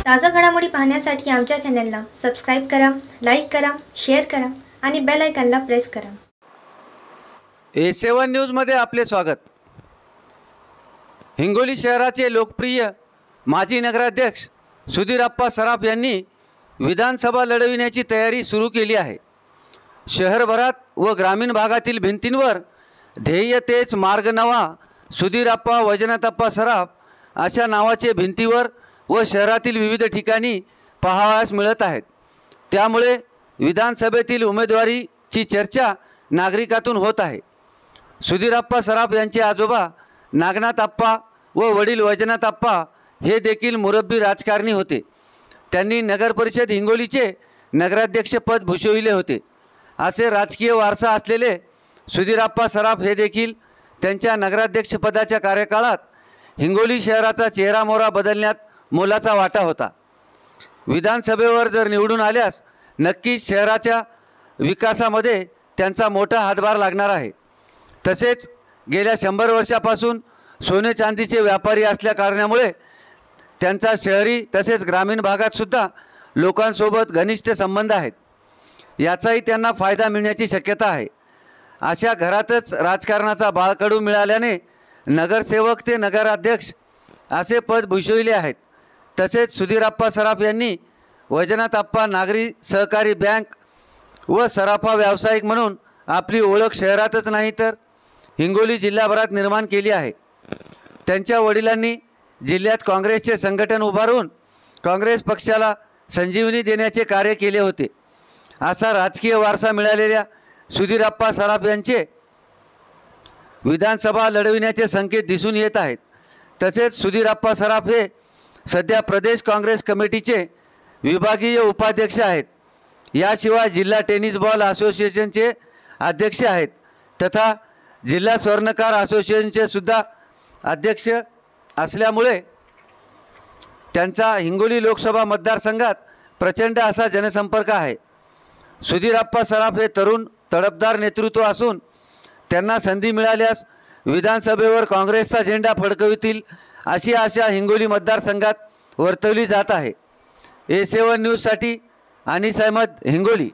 ताज़ा घडामोडी पाहण्यासाठी आमच्या चॅनलला सबस्क्राईब करा, लाईक करा, शेअर करा आणि बेल आयकॉनला प्रेस करा. A7 न्यूजमध्ये आपले स्वागत. हिंगोली शहराचे लोकप्रिय माजी नगराध्यक्ष सुधीरप्पा सराफ यांनी विधानसभा लढविण्याची तयारी सुरू केली आहे. शहरभरात व ग्रामीण भागातील भिंतींवर ध्येय तेच मार्ग नवा सुधीरप्पा वैजनाथप्पा सराफ अशा नावाचे भिंतीवर व शहरातील विविध ठिकाणी पाहावयास मिळत आहेत. त्यामुळे विधानसभेतील उमेदवारीची चर्चा नागरिकातून होत आहे. सुधीरप्पा सराफ यांचे आजोबा नागनाथप्पा व वडील वैजनाथप्पा हे देखील मुरब्बी राजकारणी होते. त्यांनी नगरपरिषद हिंगोलीचे नगराध्यक्षपद भूषविले होते. असे राजकीय वारसा असलेले सुधीरप्पा सराफ हे देखील त्यांच्या नगराध्यक्षपदाच्या कार्यकाळात हिंगोली शहराचा चेहरामोहरा बदलण्यात मोलाचा वाटा होता. विधानसभेवर जर निवडून आल्यास नक्कीच शहराच्या विकासामध्ये त्यांचा मोठा हातभार लागणार आहे. तसेच गेल्या 100 वर्षापासून सोने चांदीचे व्यापारी असल्या कारणामुळे त्यांचा शहरी तसेच ग्रामीण भागातसुद्धा लोकांसोबत घनिष्ठ संबंध आहेत. याचाही त्यांना फायदा मिळण्याची शक्यता आहे. अशा घरातच राजकारणाचा बाळकडू मिळाल्याने नगरसेवक ते नगराध्यक्ष असे पद भूषविले आहेत. तसेच सुधीरप्पा सराफ यांनी वैजनाथप्पा नागरी सहकारी बँक व सराफा व्यावसायिक म्हणून आपली ओळख शहरातच नाही तर हिंगोली जिल्ह्याभरात निर्माण केली आहे. त्यांच्या वडिलांनी जिल्ह्यात काँग्रेसचे संघटन उभारून काँग्रेस पक्षाला संजीवनी देण्याचे कार्य केले होते. असा राजकीय वारसा मिळालेल्या सुधीरप्पा सराफ यांचे विधानसभा लढविण्याचे संकेत दिसून येत आहेत. तसेच सुधीरप्पा सराफ हे सध्या प्रदेश काँग्रेस कमिटीचे विभागीय उपाध्यक्ष आहेत. याशिवाय जिल्हा टेनिस बॉल असोसिएशनचे अध्यक्ष आहेत तथा जिल्हा स्वर्णकार असोसिएशनचे सुद्धा अध्यक्ष असल्यामुळे त्यांचा हिंगोली लोकसभा मतदारसंघात प्रचंड असा जनसंपर्क आहे. सुधीरप्पा सराफ हे तरुण तडफदार नेतृत्व असून त्यांना संधी मिळाल्यास विधानसभेवर काँग्रेसचा झेंडा फडकवितील अशी आशा हिंगोली मतदारसंघात वर्तवली जात आहे. A7 न्यूजसाठी अनिस अहमद, हिंगोली.